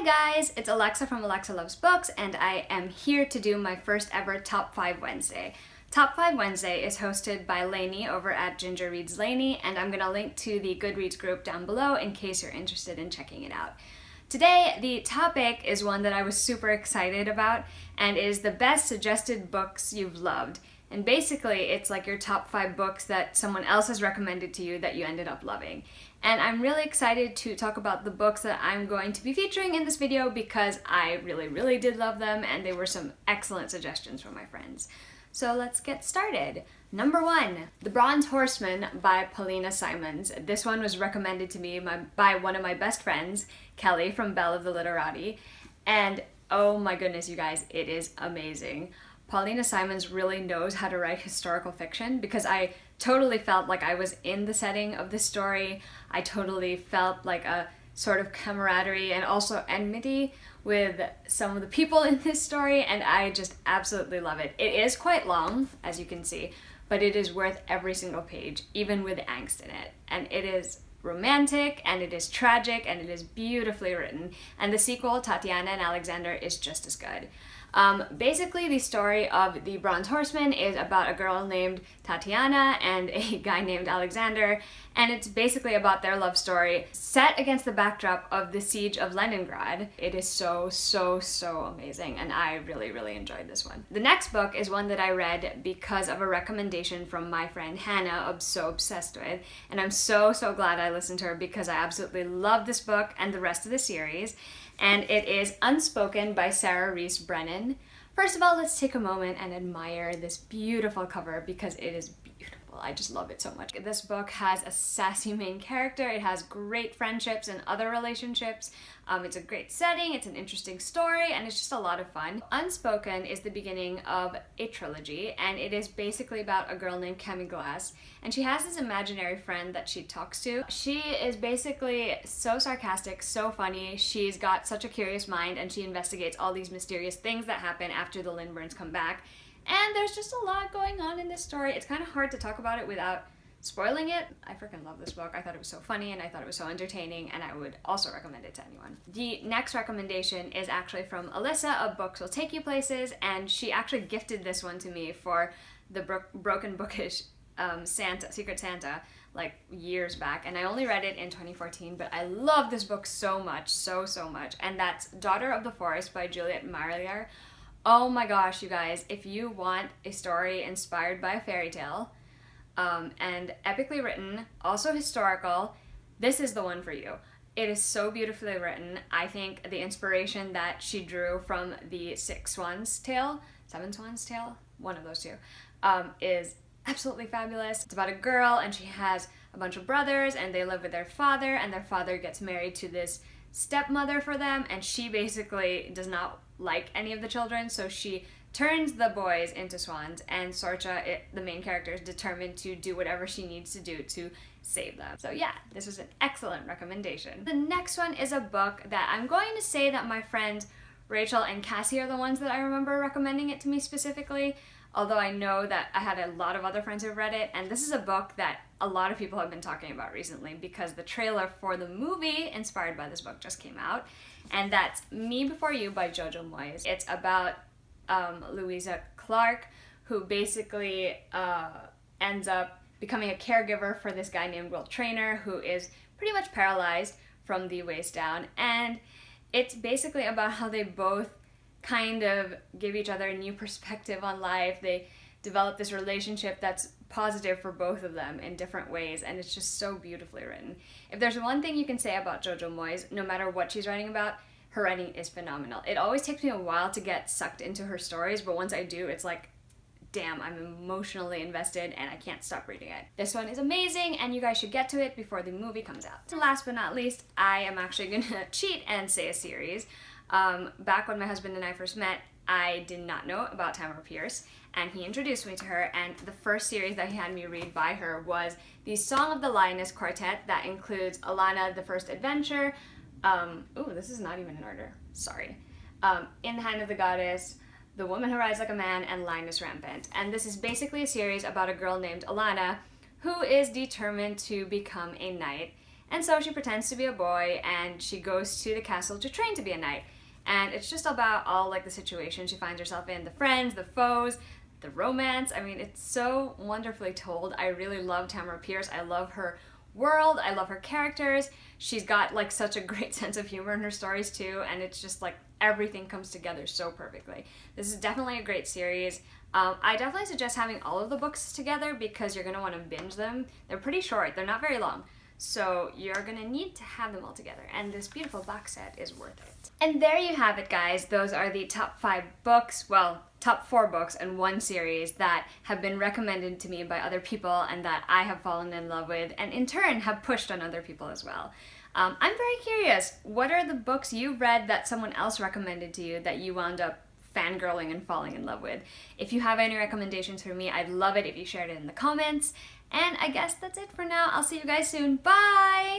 guys, it's Alexa from Alexa Loves Books, and I am here to do my first ever Top 5 Wednesday. Top 5 Wednesday is hosted by Lainey over at GingerReadsLainey, and I'm going to link to the Goodreads group down below in case you're interested in checking it out. Today, the topic is one that I was super excited about, and is the best suggested books you've loved. And basically, it's like your top 5 books that someone else has recommended to you that you ended up loving. And I'm really excited to talk about the books that I'm going to be featuring in this video because I really did love them, and they were some excellent suggestions from my friends. So let's get started. Number 1, The Bronze Horseman by Paulina Simons. This one was recommended to me by one of my best friends, Kelly from Belle of the Literati. And oh my goodness, you guys, it is amazing. Paulina Simons really knows how to write historical fiction because I totally felt like I was in the setting of this story. I totally felt like a sort of camaraderie and also enmity with some of the people in this story, and I just absolutely love it. It is quite long, as you can see, but it is worth every single page, even with angst in it. And it is romantic, and it is tragic, and it is beautifully written. And the sequel, Tatiana and Alexander, is just as good. Basically, the story of The Bronze Horseman is about a girl named Tatiana and a guy named Alexander, and it's basically about their love story set against the backdrop of the siege of Leningrad. It is so amazing, and I really enjoyed this one. The next book is one that I read because of a recommendation from my friend Hannah, I'm so obsessed with, and I'm so glad I listened to her because I absolutely love this book and the rest of the series. And it is Unspoken by Sarah Reese Brennan. First of all, let's take a moment and admire this beautiful cover because it is beautiful. I just love it so much. This book has a sassy main character, it has great friendships and other relationships, it's a great setting, it's an interesting story, and it's just a lot of fun. Unspoken is the beginning of a trilogy, and it is basically about a girl named Cami Glass, and she has this imaginary friend that she talks to. She is basically so sarcastic, so funny, she's got such a curious mind, and she investigates all these mysterious things that happen after the Lindburns come back. And there's just a lot going on in this story. It's kind of hard to talk about it without spoiling it. I freaking love this book. I thought it was so funny and I thought it was so entertaining, and I would also recommend it to anyone. The next recommendation is actually from Alyssa of Books Will Take You Places, and she actually gifted this one to me for the Broken Bookish Secret Santa like years back, and I only read it in 2014, but I love this book so much, so much, and that's Daughter of the Forest by Juliet Marillier. Oh my gosh, you guys, if you want a story inspired by a fairy tale, and epically written, also historical, this is the one for you. It is so beautifully written. I think the inspiration that she drew from the Seven Swans Tale, one of those two, is absolutely fabulous. It's about a girl, and she has a bunch of brothers, and they live with their father, and their father gets married to this stepmother for them, and she basically does not like any of the children, so she turns the boys into swans, and Sorcha, the main character, is determined to do whatever she needs to do to save them. So yeah, this was an excellent recommendation. The next one is a book that I'm going to say that my friends Rachel and Cassie are the ones that I remember recommending it to me specifically, although I know that I had a lot of other friends who've read it, and this is a book that a lot of people have been talking about recently because the trailer for the movie inspired by this book just came out, and that's Me Before You by Jojo Moyes. It's about Louisa Clark, who basically ends up becoming a caregiver for this guy named Will Traynor, who is pretty much paralyzed from the waist down, and it's basically about how they both kind of give each other a new perspective on life. They develop this relationship that's positive for both of them in different ways, and it's just so beautifully written. If there's one thing you can say about Jojo Moyes, no matter what she's writing about, her writing is phenomenal. It always takes me a while to get sucked into her stories, but once I do, it's like, damn, I'm emotionally invested and I can't stop reading it. This one is amazing, and you guys should get to it before the movie comes out. Last but not least, I am actually gonna cheat and say a series. Back when my husband and I first met, I did not know about Tamara Pierce, and he introduced me to her, and the first series that he had me read by her was the Song of the Lioness Quartet that includes Alana, the First Adventure, this is not even in order, sorry, In the Hand of the Goddess, The Woman Who Rides Like a Man, and Lioness Rampant. And this is basically a series about a girl named Alana who is determined to become a knight, And so she pretends to be a boy and she goes to the castle to train to be a knight. And it's just about all like the situations she finds herself in, the friends, the foes, the romance. I mean, it's so wonderfully told. I really love Tamara Pierce. I love her world. I love her characters. She's got like such a great sense of humor in her stories too, and it's just like everything comes together so perfectly. This is definitely a great series. I definitely suggest having all of the books together because you're going to want to binge them. They're pretty short. They're not very long. So you're gonna need to have them all together, and this beautiful box set is worth it. And there you have it, guys. Those are the top 5 books, well, top 4 books and 1 series that have been recommended to me by other people and that I have fallen in love with, and in turn have pushed on other people as well. I'm very curious, what are the books you read that someone else recommended to you that you wound up fangirling and falling in love with? If you have any recommendations for me, I'd love it if you shared it in the comments. And I guess that's it for now. I'll see you guys soon. Bye!